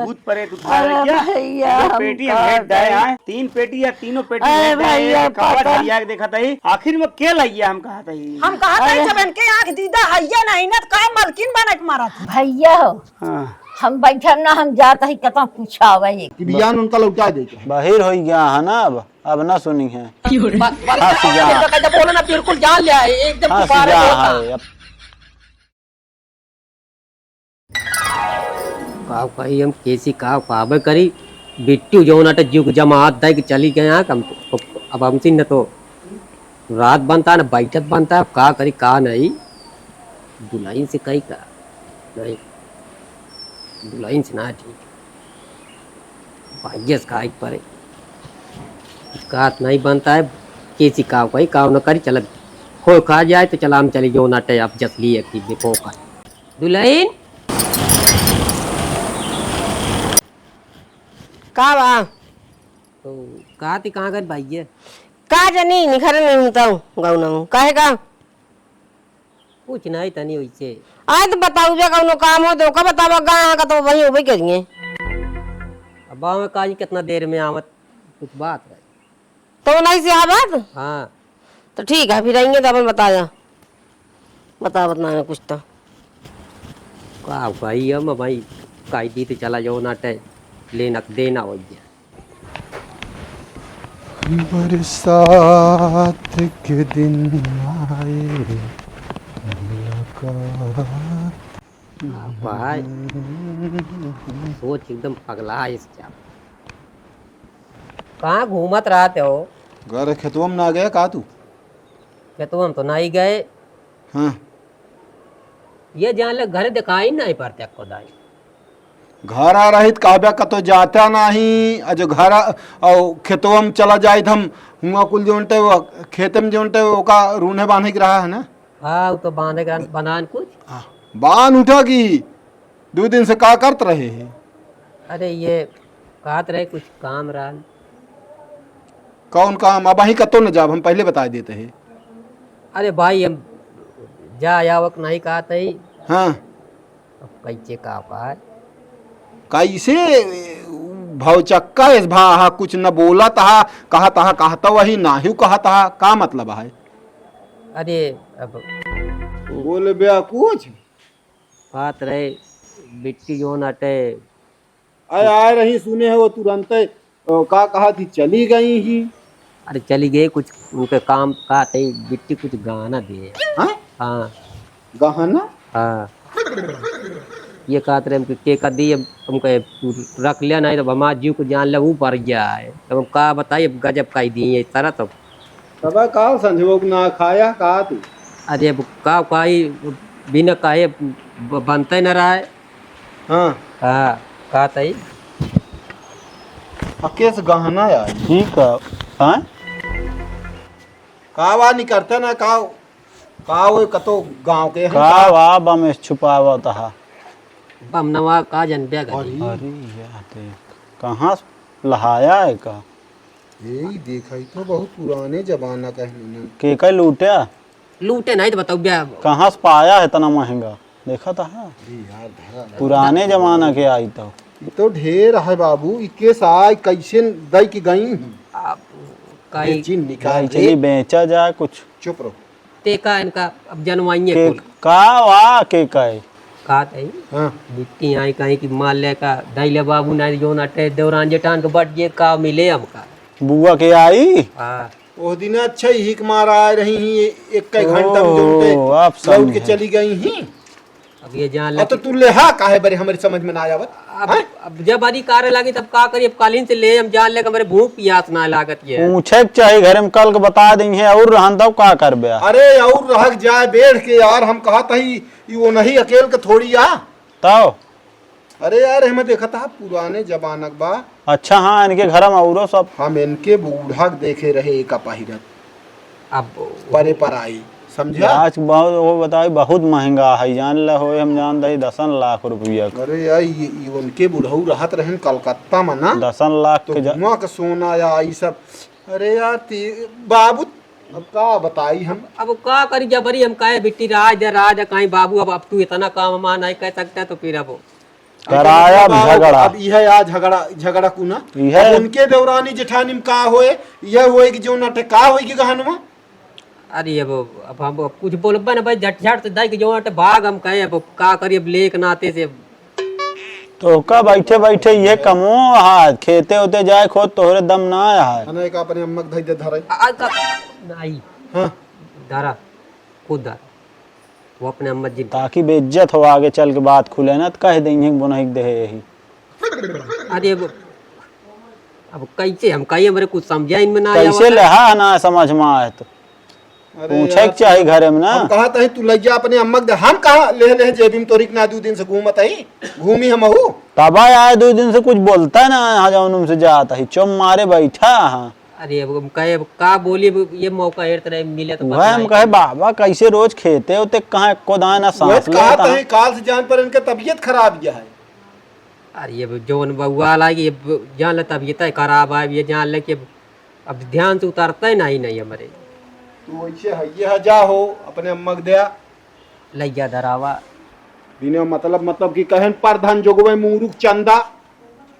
भूत प्रेत उठा रहे क्या? भैया दो पेटी हम भेज दे आए, 3 पेटी या तीनों पेटी भेज दे। कवर हरिया के देखा था आखिर में के लइया हम कहा था हम कहा था सब इनके आंख दीदा हइया नहीं ना का मलकिन बना के मारा था भैया हां हम बैठब ना हम जात ही कता पूछावे कि बियान उनका लौटा दे बाहिर हो गया है ना अब ना सुनी है बोलो ना बिल्कुल जान ले आए एकदम पुकारे होता काव कही हम केसी काव पावे करी बिट्टू जो ना जुग जमात दे के चली गए यहाँ कम तो अब हमसे न तो रात बनता ना बैठक बनता का करी का नहीं दुल्हन से कही का नहीं दुल्हन से ना ठीक भाग्य से खाई पड़े का नहीं बनता है केसी काव कही काव न करी चल खो खा जाए तो चला हम चली जो नाटे आप जस लिए कि देखो का दुल्हन का बा तो कहा थी कहाँ गए भाई का जानी निखर नहीं होता हूँ गाँव ना काहे का कुछ नहीं तनी वैसे आए तो बताऊ बे कौनो काम हो तो का बतावा गाँव का तो वही होबे करिए अब में काजी कितना देर में आवत कुछ बात है तो नहीं से बात हाँ तो ठीक है फिर आएंगे तो अपन बताया बताना कुछ तो का भाई हम भाई काई दी तो चला जाओ नाटे लेना देना हो गया बरसात के दिन आए भाई सोच एकदम पगला है इस क्या कहाँ घूमत रहते हो घर खेतों में ना गया का तू क्या तो हम तो नहीं गए हाँ ये जान ले घर दिखाई नहीं पड़ते आपको दाई घर आ रही काव्या का तो जाता नहीं जो घर और खेतों में चला जाए हम हुआ कुल जोनते वो खेत में जोनते वो का रूने बांधे के रहा है ना हाँ तो बांधे का बनान कुछ बांध उठा की 2 दिन से का करते रहे हैं अरे ये कहते रहे कुछ काम रहा कौन काम अब वहीं कतो न जाब हम पहले बता देते हैं अरे भाई हम जा यावक नहीं कहते ही हाँ अब कैसे का पाए कैसे भवचक्का इस भा कुछ न बोला तहा कहा तो वही नाहिउ कहा तहा का मतलब है अरे अब बोले बया कुछ बात रहे बिट्टी जो नटे आए रही सुने है वो तुरंत का कहा थी चली गई ही अरे चली गए कुछ उनके काम का तई बिट्टी कुछ गाना दिए हाँ हाँ गहना हाँ ये कहते रहे के कर दिए हमको रख लिया नहीं तो हमारा जीव को जान ले वो बढ़ गया है तो हम का बताइए गजब का ही दिए इस तरह तो तब का संजोग ना खाया कहा तू अरे का काई बिना काहे बनते न रहा है हाँ हाँ का तई अकेस गहना यार ठीक है हाँ का वा नहीं करते ना का वो कतो गांव के हैं का वा बम छुपावा तहा बम नवा का जनबिया अरे यार कहाँ लहाया है का यही देखा ही तो बहुत पुराने जमाना का है के लूटा लूटे नहीं तो बताओ ब्या कहाँ से पाया है इतना महंगा देखा था पुराने जमाना के आई तो ये तो ढेर है बाबू इक्के साल कैसे दई की गई काई चीन निकाल चलिए बेचा जाए कुछ चुप रहो तेका इनका अब जनवाइए का वा के कहे का तई हाँ बिट्टी आई कहीं की माल ले का दैले बाबू ना जो नटे देवरान जेठान को बट ये का मिले हमका बुआ के आई हाँ वो दिन अच्छा ही हिक मार आ रही ही एक घंटा में जो आप लौट के चली गई ही अब ये जान ले तो तू लेहा काहे बरे हमारी समझ में ना आवत अब जब आदि कार्य लगी तब का करिए कालीन से ले हम जान ले मेरे भूख प्यास ना लागत ये पूछे चाहिए घर में कल के बता देंगे और रहन तब का कर बया अरे और रह जाए बैठ के यार हम कहा था ही वो नहीं अकेल के थोड़ी आ तब अरे यार हमें देखा था पुराने जमानक बा अच्छा हाँ इनके घर में और सब हम इनके बूढ़ा देखे रहे एक पहिरत अब परे पर आई समझा आज बहुत वो बताओ बहुत महंगा है जान ले हो हम जान दही 10 लाख रुपया अरे यार ये उनके बुढ़ऊ रहत रहन कलकत्ता में ना 10 लाख तो के वहाँ का सोना या ये सब अरे यार बाबू अब का बताई हम अब का करी जबरी हम कहे बिट्टी राज दे कहीं बाबू अब तू इतना काम हमारा नहीं कह सकता तो फिर अब कराया झगड़ा। अब यह आ झगड़ा कुना यह- अब उनके देवरानी जेठानी में का होए, यह होए कि जो नाटे का होए कि गहनवा। अरे अब हम कुछ बोलबे ना भाई, झट झट से दाई के जो आटे भाग हम कहे अब का करिए लेक नाते से। तो का बैठे बैठे ये कमो हाथ खेते होते जाए खोद तोहरे दम ना आया है। अने का अपने अम्मा धई दे धरे। नहीं हां दारा खुद दारा वो अपने अम्मा जी। ताकि बेइज्जत हो आगे चल के बात खुले ना तो कह देंगे बुनहिक दे यही। अरे अब कैसे हम कहिए मेरे कुछ समझा इनमें ना आया कैसे लहा ना समझ में आए तो पूछे के चाहिए घरे में ना। हम कहा तही तू लइया अपने अम्मा दे, हम कहा ले जेबी में तोरिक ना 2 दिन से घूमत ही घूमी हम हूं। तब आए 2 दिन से कुछ बोलता है ना, यहाँ जाऊन से जाता ही चुम मारे बैठा। हाँ अरे अब हम कहे अब का बोली ये मौका हेर तरह मिले तो वह हम कहे बाबा कैसे रोज खेते होते कहाँ को दाना सांस कहा लेता तही काल से जान पर इनका तबीयत खराब किया है। अरे अब जौन बउआ लागी जान ले तबीयत खराब है, ये जान ले कि अब ध्यान से उतारता है नहीं हमारे। तू ऐसे है ये जा हो अपने अम्मा के दया लैया धरावा बिना मतलब कि कहन पर धन जोगवे मूर्ख चंदा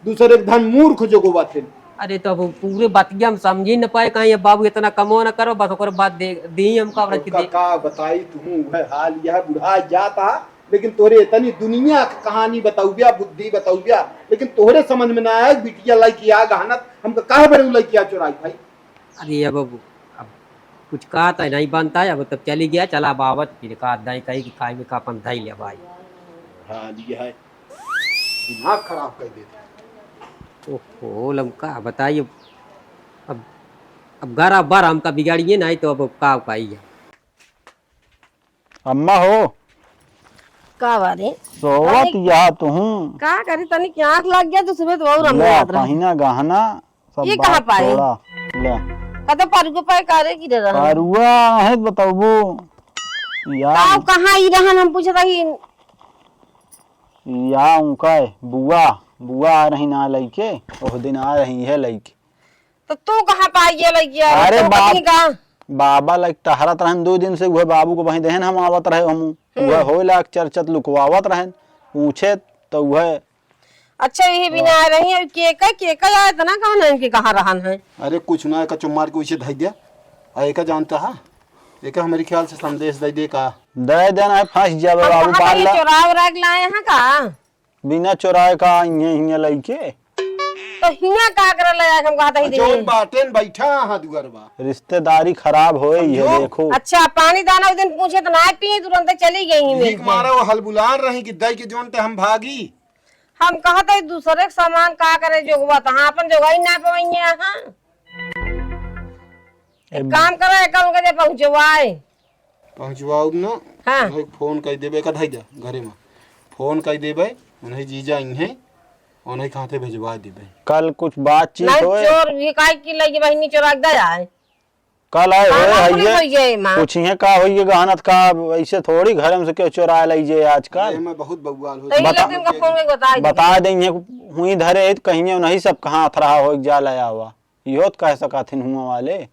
दूसरे के धन मूर्ख जोगवा थे। अरे तो अब पूरे बातिया हम समझ ही न पाए कहीं अब बाबू इतना कमो न करो बस ओकर बात दे दी हमका का बताई तू वह हाल यह बुढ़ा जाता, लेकिन तोरे इतनी दुनिया की कहानी बताऊबिया बुद्धि बताऊबिया, लेकिन तोहरे समझ में ना आया बिटिया लड़की आ गहनत हमका काहे बरे लड़किया चुराई भाई। अरे अब कुछ कहा था नहीं बनता है, अब तब चली गया चला बाबत फिर कहा दाई कही कि खाई में का अपन धाई ले भाई। हाँ ये है दिमाग खराब कर देता। ओहो लमका बताइए अब घर बार हमका बिगाड़िए नहीं तो अब का पाइए। अम्मा हो का बारे सोवत या तू का करी तनी की आंख लग गया तो सुबह तो और हम याद रहा। पहिना गहना सब ये बात कहाँ पाए? छोड़ा। ले कदे पर को पाए करे की रे रहा कारुआ है बताबो या का कहां ही रहन हम पूछता ही या उनका बुआ आ रही ना लइके ओह दिन आ रही है लइके। तो तू कहां पाइए लगी यार अरे तो बाप पत्नी का बाबा लाइक टहरत रहन 2 दिन से वह बाबू को वहीं देहन हम आवत रहे हम वह हो लाख चर्चत लुकवावत रहन पूछे तो वह अच्छा यही बिना आ रही है केक आया था ना कहां इनके कहां रहन है। अरे कुछ ना का चुम्मार के उसे धई दिया एका जानता है एका हमारे ख्याल से संदेश दे दे का दे देना है फंस जावे हम बाबू कहां पाल ये चोराव रख लाए हैं का बिना चोराए का इहे लइके तो हिया का कर ले हम कहता ही जोन दे। बाटेन बैठा हां दुगरबा रिश्तेदारी खराब होए ये देखो। अच्छा पानी दाना उस दिन पूछे तो ना पिए तुरंत चली गई भीख मारा वो हलबुलान रही कि दई के जोन ते हम भागी। हम कहते हैं दूसरे के सामान का करे जोगवा तो हाँ अपन जोगाई ना पवाइए हाँ एक काम करे कल के पहुंचवाए पहुंचवाऊ ना हाँ भाई फोन कर देबे का धई जा घरे में फोन कर देबे उन्हें जीजा इन्हें उन्हें खाते भेजवा देबे। कल कुछ बातचीत नहीं होए चोर ये काहे की लगी बहनी चोरा के जाए कल आए होई है जाए मां पूछिए का होइए गहनत का ऐसे थोड़ी घर में से क्यों चुरा लीजिए आजकल मैं बहुत बवाल हो तो ये लोग इनका फोन में बता देंगे हुई धरे कहीं नहीं सब कहाँ हाथ रहा हो जा लाया हुआ यो कह सका थे हुआ वाले।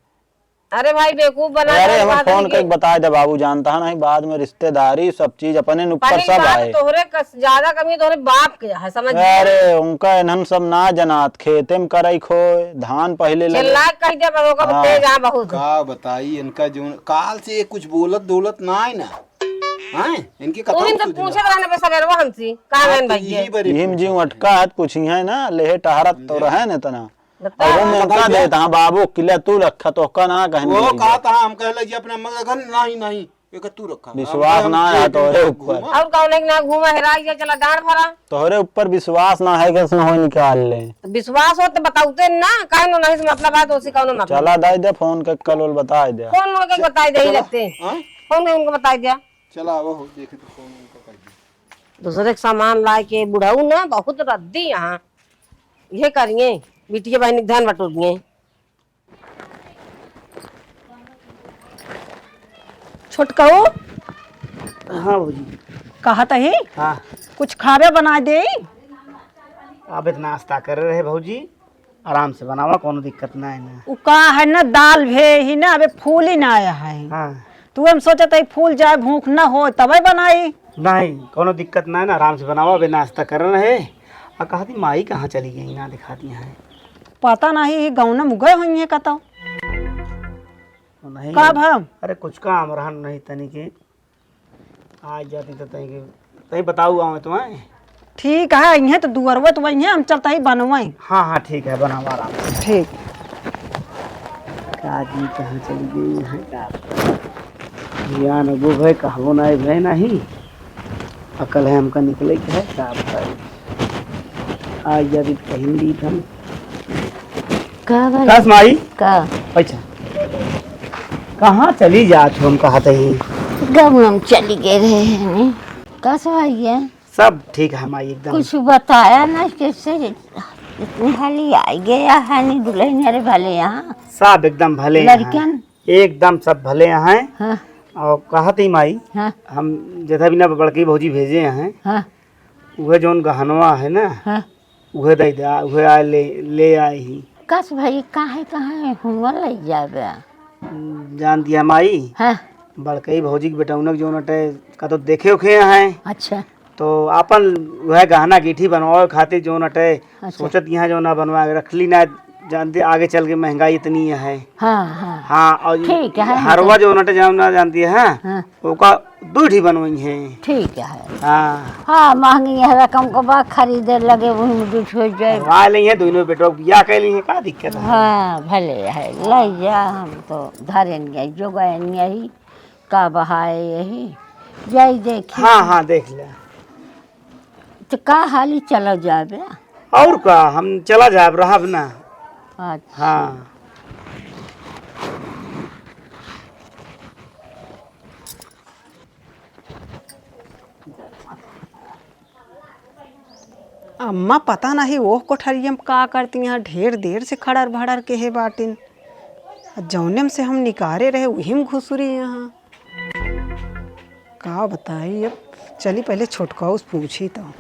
अरे भाई बेवकूफ बना अरे हम फोन करके बता दे बाबू जानता है नहीं बाद में रिश्तेदारी सब चीज अपने ऊपर सब आए तोहरे ज्यादा कमी तोहरे बाप के है समझ अरे उनका इन्हन सब ना जनात खेते में करई खो धान पहले लगे चिल्ला कह दे बरोगा तेज आ बहुत का बताई इनका जो काल से कुछ बोलत दौलत ना है ना हां इनकी तू कथा इनसे पूछे रहने पे सवेरवा हमसी का बहन भाई हिम जी अटका हाथ पूछी है ना लेहे टहरत तो रहे न तना और मैं का देता हां बाबू किले तू रखा तो का ना कहने वो कहा था हम कह लगे अपने मगर नहीं एक तू रखा विश्वास ना है तोरे ऊपर और कौन ना घूमा हेराई जा चला डांड भरा तोरे ऊपर विश्वास ना है कैसे हो निकाल ले विश्वास हो तो बताऊते ना काहे नो नहीं मतलब बात होसी कौन मतलब चला दे दे फोन के कल बता दे फोन के बताई दे ही लगते फोन उनको बताई दिया चला वो देखे तो फोन उनको कर दिया दूसरे के सामान लाए के बुढ़ाऊ ना बहुत रद्दी यहाँ ये करिए बिटिया बहन ध्यान बटोरिए छोटकाओ हाँ भौजी कहत है हाँ कुछ खावे बना दे। अब नाश्ता कर रहे भौजी आराम से बनावा कोनो दिक्कत ना है ना। उ का है ना दाल भे ही ना अबे फूल ही ना आया है हाँ तू हम सोचत है फूल जाए भूख ना हो तबे बनाई नहीं कोनो दिक्कत ना है ना, आराम से बनावा बे नाश्ता कर रहे। और कहा थी माई कहाँ चली गई ना दिखा दिया है। पता नहीं गाँव में मुगए हुई है कतो नहीं का भाव। अरे कुछ काम रहा नहीं तनी के आ जाती तो तही बताऊ आऊँ तुम्हें। ठीक है इन्हें तो दुअरवा तो वही है, हम चलता ही बनवाई। हाँ हाँ ठीक है बनावा आराम से। ठीक काजी कहाँ चली गई है का ज्ञान वो भाई कहबो नहीं भाई नहीं अकल है हमका निकले के है का भाई आज यदि कहीं दी हम का भाई कस माई का अच्छा कहाँ चली जात हो हम कहा ही गाँव हम चली गए रहे हैं। कैसे भाई है सब ठीक है माई एकदम। कुछ बताया ना कैसे इतनी हाली आई गया है नहीं दुल्हन अरे भले यहाँ सब एकदम भले हैं। लड़कन एकदम सब भले हैं। हाँ और कहा थी माई हाँ हम जैसा भी ना बड़की भौजी भेजे हैं हाँ वह जोन गहनवा है ना हाँ वह दे दा वह आ ले आई ही। कस भाई कहाँ हुआ ले जाबे जान दिया माई हाँ बड़कई भौजी के बेटौनक जो नटे का तो देखे उखे हैं अच्छा तो अपन वह गहना गिठी बनवाए खातिर जो नटे अच्छा। सोचत यहाँ जो ना बनवा के रखली ना जानते आगे चल के महंगाई इतनी है। हाँ हाँ हाँ और ठीक है हरवा जो नटे जान ना जानती है हाँ उसका दूठी बनवाई है। ठीक है हाँ हाँ महंगी है रकम को बाद खरीदे लगे वही में दूध हो जाए। आ ली है दोनों बेटो बिया कैली है का दिक्कत है। हाँ भले है ले जा हम तो धरे नहीं जो गए यही का बहाए यही जाई देखी। हाँ हाँ देख ले तो का हाली चलो जाबे और का हम चला जाए रहा ना। अच्छा हाँ अम्मा पता नहीं वो कोठरिया में का करती हैं, ढेर देर से खड़र भड़र के है बाटिन। जौने से हम निकारे रहे वही में घुसरी यहाँ का बताई। अब चली पहले छोटकाऊ से पूछी तो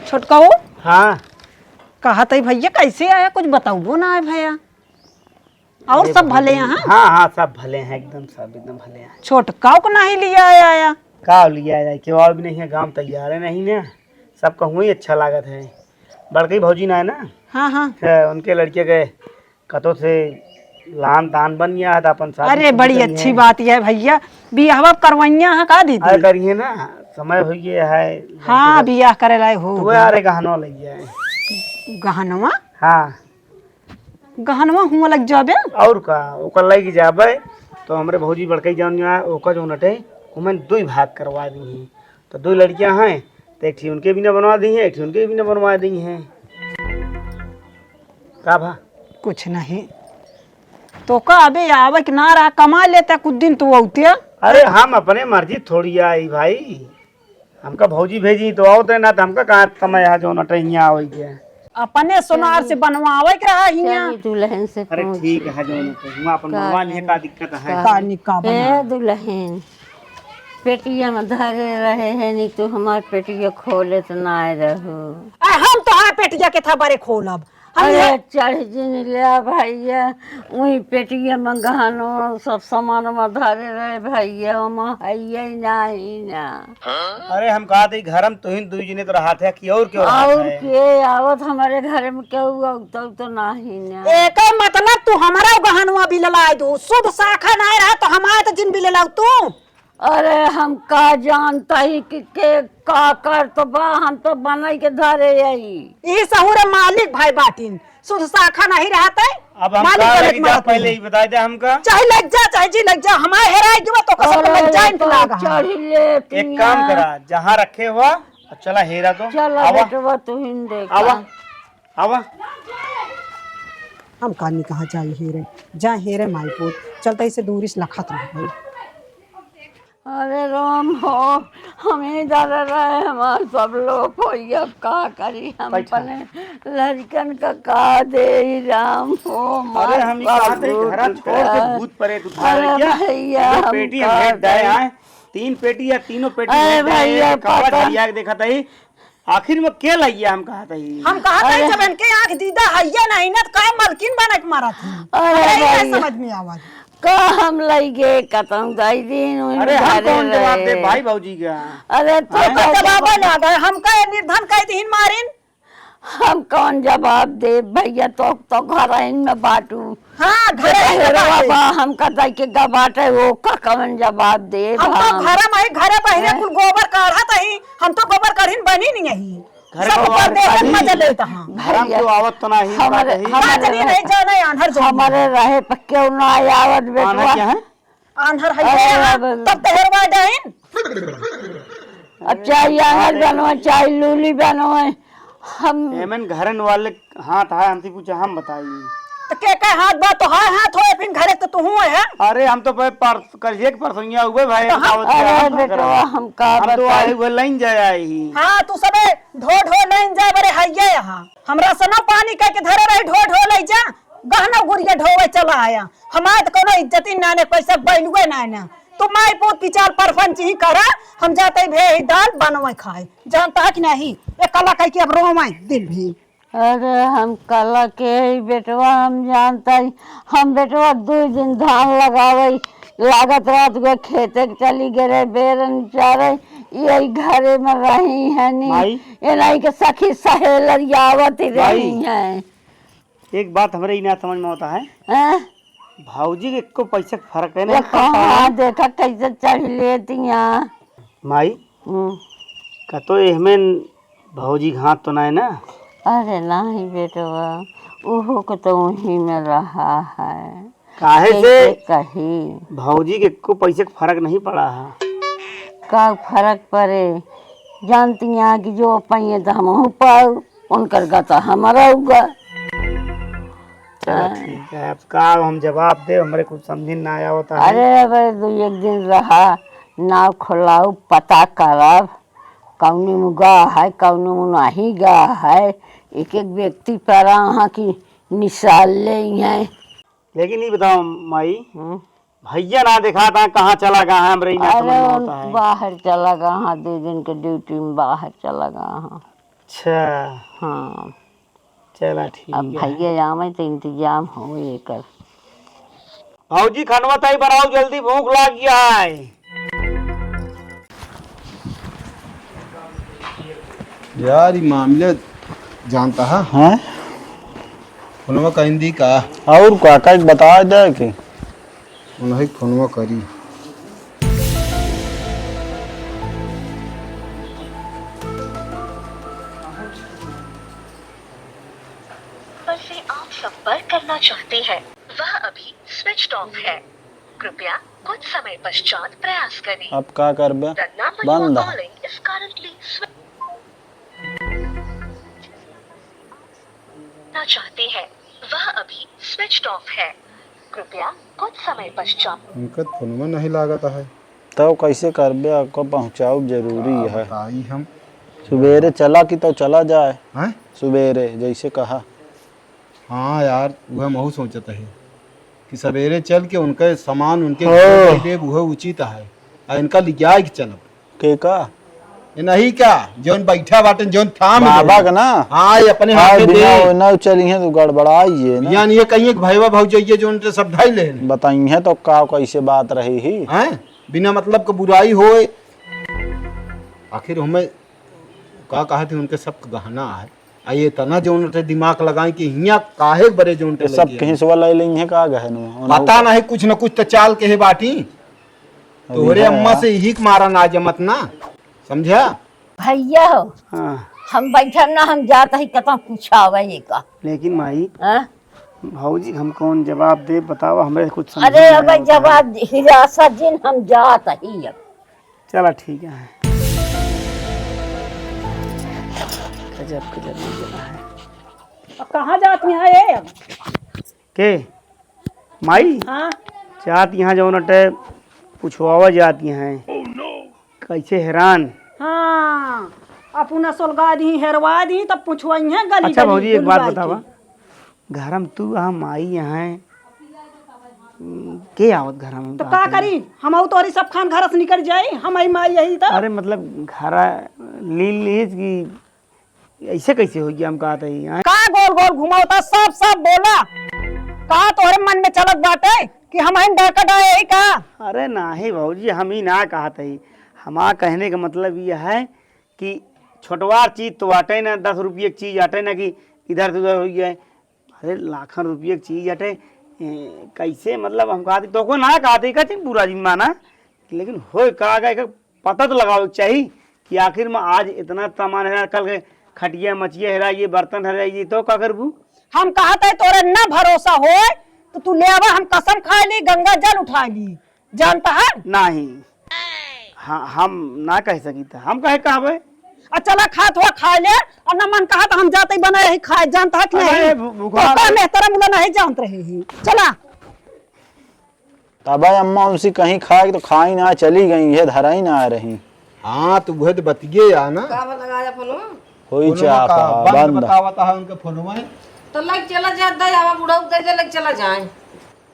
छोटकाऊ हाँ कहा तई भैया कैसे आया कुछ बताओ ना है भैया। और सब भले यहाँ। हाँ हाँ सब भले हैं एकदम सब एकदम भले हैं। छोटकाऊ को नहीं लिया आया का लिया जाए क्यों और भी नहीं है गांव तैयार है नहीं ना सब कहूँ ही अच्छा लागत है। बड़की भौजी ना है ना हाँ हाँ है, उनके लड़के के कतो से लान तान बन गया था अपन साथ। अरे बड़ी अच्छी बात है भैया बियाह करवाइया है का दीदी। अरे करिए ना समय हो गया है। हाँ बियाह करे लाए हो तो अरे गहनो लग जाए गहनवा। हाँ गहनवा हुआ लग जाबे और का ओकर लग जाबे तो हमरे भौजी बड़कई जौन ओकर जो नटे उमें दो भाग करवा दी हैं। तो दो लड़कियां हैं तो एक उनके भी ना बनवा दी हैं एक उनके भी ना बनवा दी हैं। का भा कुछ नहीं तो का अबे आवे कि ना रहा कमा लेता कुछ दिन तो औते। अरे हम अपने मर्जी थोड़ी आई भाई हमका भौजी भेजी तो आओ ना तो हमका कहाँ समय यहाँ जो नटे यहाँ आवे के अपने सोनार से बनवावे के रहा हिया। दुल्हन से अरे ठीक है जो नटे हुआ अपन बनवा लिए का दिक्कत है। का निका ए दुल्हन पेटिया में धरे रहे हैं नहीं तो हमार पेटिया खोले तो ना रहो। हम तो हाँ पेटिया के था बारे खोलब अरे चढ़ जिन लिया भैया वही पेटिया में गहनो सब सामान में धरे रहे भैया वहाँ है नहीं ना। अरे हम कहा थे घर में तुहिन दुई जने तो रहा थे कि और क्यों रहा और है। के आवत हमारे घर में क्यों औता तो नहीं ना। एक मतलब तू हमारा गहनवा भी ललाए दो शुद्ध शाखा ना रहा तो हमारा तो जिन भी ले लाऊ तू। अरे हम का जानता ही कि के का कर तो बा हम तो बनाई के धरे यही ये सहूर मालिक भाई बाटिन शुद्ध शाखा नहीं रहता है। अब हम मालिक कहा गलत कि मारत पहले नहीं। ही बता दे हमका। चाहे लग जा चाहे जी लग जा हमारे हेराई जुआ तो कसम लग जाए इनके लागा। चढ़ी ले एक काम करा जहाँ रखे हुआ चला हेरा तो चला आवा बेटवा तू हिन देख आवा आवा हम कहानी कहाँ जाए हेरे जा हेरे माईपुर चलता इसे दूरी से लखत रह। अरे राम हो हमें डर रहे हमारे सब लोग हो अब का करी हम अपने लड़कन का दे राम हो। अरे हम कहा थे घर छोड़ के भूत परे उठा रहे क्या भैया ये पेटी हम भेज दे आए तीन पेटी या तीनों पेटी अरे भेज दे भैया, कवर पता- हरिया के देखा था ही आखिर में क्या लाइया हम कहा था ही। हम कहा था जब इनके आंख दीदा हैया नहीं ना तो का मलकिन बना के मारा था। अरे अरे भैया समझ में आवाज का हम लगे कतम दाई दिन अरे हम कौन जवाब दे भाई भौजी का? अरे तो जवाब ना दे हम का निर्धन कह दीन मारिन। हम कौन जवाब दे भैया, तो घर में बाटू। हाँ घर हम कदाई के गबाटे वो का कौन जवाब दे। हम तो घरे बहिरे कुल गोबर काढ़ा तही, हम तो गोबर काढ़ीन बनी नहीं है घर सब गोबर ऊपर देख काढ़ी? मजा लेता हां हम तो आवत तो नहीं हमारे नहीं नहीं जाना आन्हर जो हमारे रहे पक्के ना आवत बेटवा क्या है? आन्हर है तब तहरवा जाइन। अब चाहे आन्हर बनवा चाहे लूली बनवा हम एमन घरन वाले हाथ है हमसे पूछा हम बताइए। तो के हाथ बा तो हाथ होए फिर घरे तो तू है। अरे हम तो करिए परसों हुए भाई अरे बेटवा हम का हम तो आए हुए लाइन जाए आई। हाँ तू सबे ढो नहीं जा बरे हाइये यहाँ हमरा सना पानी कह के धरे रही ढो ले जा गहना गुड़िया ढोवे चला आया हमारे तो कोनो इज्जती ना ने पैसा बैलुए ना तू माई पोत पिचार परफंच ही करा हम जाते भे दाल बनवे खाए जानता कि नहीं एक कला कह के अब रोमाई दिन भी। अरे हम कला के बेटवा हम जानता ही हम बेटवा 2 दिन धान लगावे लागत रात के खेते चली गए बेरन चारे यही घरे में रही है नहीं ये नहीं के सखी सहेल आवत ही रही है। एक बात हमारे ना समझ में आता है भाऊजी के को पैसा का फर्क है ना। कहाँ देखा कैसे चढ़ लेती यहाँ माई का तो हमें भाऊजी हाथ तो ना है ना। अरे नहीं बेटवा ओहो को तो वहीं में रहा है काहे से कही भाऊजी के को पैसे का फर्क नहीं पड़ा है। का फर्क पड़े जानती हैं कि जो पाइए तो हम पाऊ उनकर गता हमारा उगा। चलो ठीक है अब का हम जवाब दे हमारे कुछ समझ ना आया होता है। अरे अब 1 दिन रहा नाव खोलाऊ पता करब कौनी में गा है कौनी में नहीं गा है एक व्यक्ति पर यहाँ की निशाल ले हैं। लेकिन ये बताओ माई भैया ना देखा था कहाँ चला गया है हमारे ना समझ में आता है। बाहर चला गया हाँ 2 दिन के ड्यूटी में बाहर चला गया हाँ। अच्छा हाँ चला ठीक अब है। भैया आवे तो इंतजाम हो ये कर। भाऊजी खानवा ताई बनाओ जल्दी भूख लग गया है। यार ये मामले जानता है हैं फोनवा कहिंदी का और काका एक बता दे कि उन्हें फोनवा करी नंबर से आप संपर्क करना चाहते हैं वह अभी स्विच ऑफ है, कृपया कुछ समय पश्चात प्रयास करें। अब का करबे The number you are बंद है। calling is currently ना चाहते हैं वह अभी स्विच ऑफ है, कृपया कुछ समय पश्चात। उनका फोनवा नहीं लागता है तो कैसे करबे आपको पहुँचाओ जरूरी है। बताई हम सवेरे चला कि तो चला जाए हैं। सवेरे जैसे कहा। हाँ यार वह महू सोचता है कि सवेरे चल के उनके सामान उनके हाँ। घर दे वह उचित है और इनका लिया के चलब के का ये नहीं क्या जोन बैठा बाटन जोन थाम बाबा का ना हाँ ये अपने हाँ हाथ में बिना दे ना चली है तो गड़बड़ाई ना यानी ये कहीं एक भाईवा भाव जाइए जो उनसे सब ढाई ले बताई है तो का कैसे बात रही ही हैं बिना मतलब का बुराई होए आखिर हमें का कहा थे उनके सब गहना है आइए तना जो उनके दिमाग लगाए कि हिया काहे बड़े जो उनके सब कहीं से ले लेंगे का गहन पता नहीं कुछ न कुछ तो चाल के है बाटी तोरे अम्मा से ही मारा ना जमत ना समझा भैया हो हाँ हम बैठब ना हम जात ही कतौ पूछावे ये का लेकिन माई हाँ? भाऊजी हम कौन जवाब दे बताओ हमें कुछ समझ अरे में अब नहीं आता है। जवाब हिरासत जिन हम जात ही अब चला ठीक है गजब गजब मजा है। अब कहाँ जाती है ये अब? के माई हाँ जात यहाँ जो नटे पुछवावा जाती हैं कैसे हैरान। हाँ अपना सोलगा दी हेरवा दी तब पूछवाई है गली अच्छा गली भाजी एक बात बुलवाई बतावा के। घर में तू हम आई यहाँ के आवत घर में तो का करी हम तोरी सब खान घर से निकल जाए हम आई माई यही तो अरे मतलब घर लील लीज की ऐसे कैसे हो गया हम कहा था यहाँ का गोल गोल घुमावता सब सब बोला का तोहरे मन में चलत बाटे कि हम डाकट आए का? अरे नहीं भाजी, हम ही ना कहते ही। हमारा कहने का मतलब यह है कि छोटवार चीज तो आटे ना, 10 रुपये की चीज आटे ना कि इधर से उधर हो गया। अरे लाखन रुपये की चीज आटे कैसे, मतलब हम कहते तो को ना कहते कहते पूरा जिम्माना, लेकिन हो का पता तो लगाओ चाहिए कि आखिर में आज इतना सामान है, कल के खटिया मचिया हेराइए, बर्तन हेराइए, तो का करबू? हम कहते तोरे ना भरोसा हो तो तू ले आवा, हम कसम खा ली, गंगा जल उठा ली, जानता है? नहीं, हाँ हम ना कह सकी था, हम कहे कहबे। चला खात हुआ खा ले, और न मन कहा तो हम जाते ही बना ही खाए, जानता है कि नहीं? मेहतरम मुला नहीं जानते रहे ही। चला तब अम्मा उनसे कहीं खाए तो खाई ना, चली गई है, धरा ही ना आ रही। हाँ तो वह तो बतिए या ना, का लगाया फोनवा होई चापा बंद बतावता है उनके फोनवा है। तो लग चला जाता है, आवा बुढ़ा उतर दे, लग चला जाए।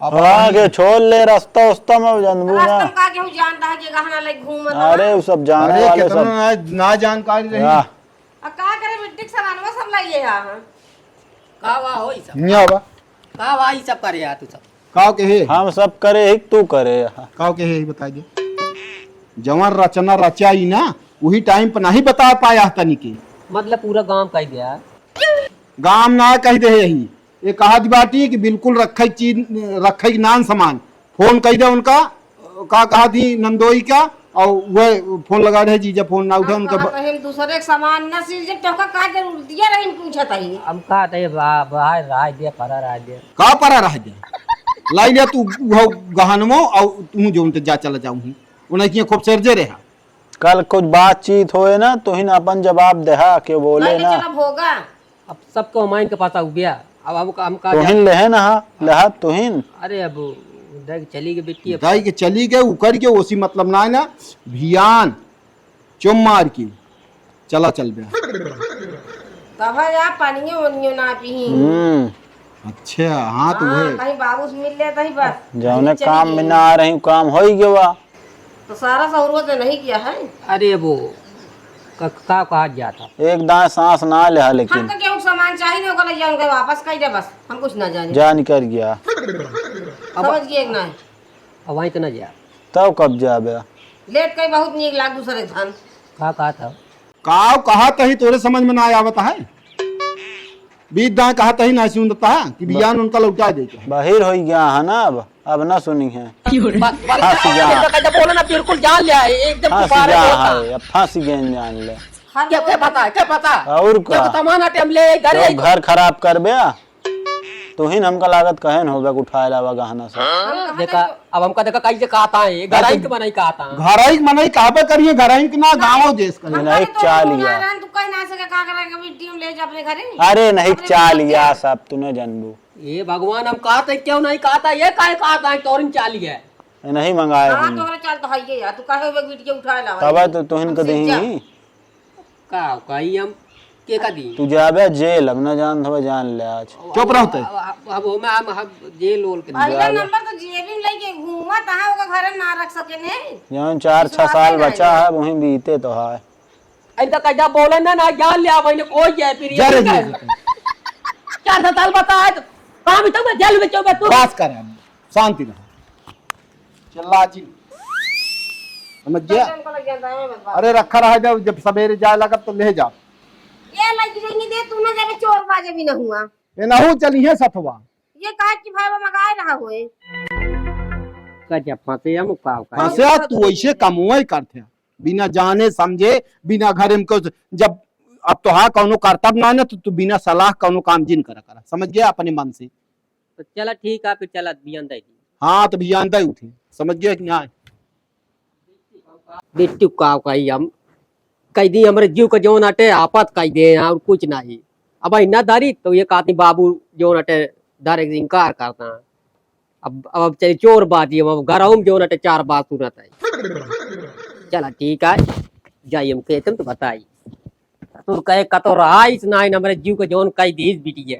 आगे छोड़ ले रास्ता उस्ता में जानबू ना। रास्ता का केहू जानता है कि कहां लग घूम मत। अरे वो सब जानने अरे वाले कितना सब ना जानकारी रही। या, आ का करे मिट्टी सामानवा सब लाइए यहां। का वा होई सब। न्या बा का वा ई सब करे या तू सब। काव के है, हम सब करे ही तू करे। काव के है बता दे। जवान रचना रचाई ना, वही टाइम पर नहीं बता पाया तनी के, मतलब पूरा गांव कह दिया। गाम ना कह दे यही। ये कहा बाटी कि बिल्कुल रखे चीज रखे नान सामान, फोन कह दे उनका का कहा थी नंदोई का, और वह फोन लगा रहे जीजा फोन ना उठा उनका। हम दूसरे के सामान ना सिर जब तो का जरूर दिया रही पूछत है। हम कहते हैं बाहर राह दिया, परा राह दिया। का परा रह जा लाई लिया तू वो गहनमो, और तू जो उनते जा चला जाऊंगी उन्हें किया खूब सरजे रहा। कल कुछ बातचीत होए ना तो ही अपन जवाब देहा के बोले ना। चलब होगा अब सबको हमारे के पता हो गया। अब हम का तुहिन लेहे ना लहा तुहिन। अरे अब देख चली गई बेटी। दाई के चली गए उकर के उसी मतलब ना है ना, भियान चुम मार की चला चल गया। तब या पानियो वनियो ना पी। अच्छा हाँ तो वह कहीं बाबू से मिल लेता ही बस। जौने काम में ना आ रही काम हो ही गया। तो सारा सहूरत नहीं किया है। अरे वो का कहा जाता एक दाएं सांस ना ले लेकिन हमको केहू सामान चाहिए होगा ले जाऊंगा वापस कह दे बस, हम कुछ ना जाने। जा निकल गया समझ गए ना? अब वहीं तो ना जा। तब कब जाबे? लेट कहीं बहुत नीक लाग दूसरे धान। कहा था काव कहा तही तोरे समझ में ना आवता है। बीत दाएं कहा तही ना सुनता है कि बियान उनका लौटा दे। बाहर हो गया है ना, अब ना सुनी है। बोला ना बिल्कुल जान लिया एकदम फांसी गए जान ले। क्या पता और का घर खराब कर बे तो ही हमका लागत कहन होबे उठाए लावा गहना से। देखा अब हमका देखा कैसे कहता है गराई के बनाई कहता है। घराई मनई कहबे करिए, घराई के ना गांव देश का नहीं चाल लिया। तू कहीं ना सके का करेगा मिट्टी में ले जा अपने घरे। अरे नहीं चाल लिया सब तूने जानबू। ये भगवान हम कहते क्यों नहीं कहता, ये काहे कहता है तोरिन चाल गया नहीं मंगाए हां हम। तोरे चल तो है ये यार, तू काहे वे वीडियो उठा लावा। तब तो तुहिन को देही का कही हम के का दी। तू जाबे जेल, अब ना जान हो जान ले आज। चुप रहते अब हम जेल ओल के पहला नंबर तो जेबी में लेके घूमत है, ओका घरे ना रख सके ने। जौन 4-6 साल बचा है वही बीते तो है। इनका कैसा बोले ना जान ले आवे ने कोई जाए फिर। 4 साल बता है कहां भी तक जेल में चोबे तू। बस कर शांति रहो चल्ला जी समझ गया। हमको लग जाता है बस। अरे रखा रहा जब सवेरे जाए लगा तो ले जा। ये लग जाएंगे दे तू ना जाके चोर बाजे भी ना हुआ। ये ना हो चली है सथवा। ये काट की भाई मंगाए रहा होए। का जब फंसे हम का फंसे तू ऐसे कमुआई करते बिना जाने समझे, बिना घर में जब अब तो हाँ कौनो कर्तव्य ना है तो तू बिना सलाह कौनो काम जिन करा समझ गया अपने मन से। तो चला ठीक है फिर चला बियान दे दी। हाँ तो बियान दे उठे समझ गया कि ना। बिट्टू का कही हम कह दी हमारे जीव का जौन अटे आपत कह दे और कुछ नहीं। अब इन्ना दारी तो ये कहती बाबू जौन अटे दारे इनकार करता है। अब चलिए चोर बात ये घरों में जौन अटे 4 बात सूरत है। चला ठीक है जाइए हम कहते तो बताई तू कहे का तो रहा इस ना हमारे जीव का जौन कह दी बिटिया।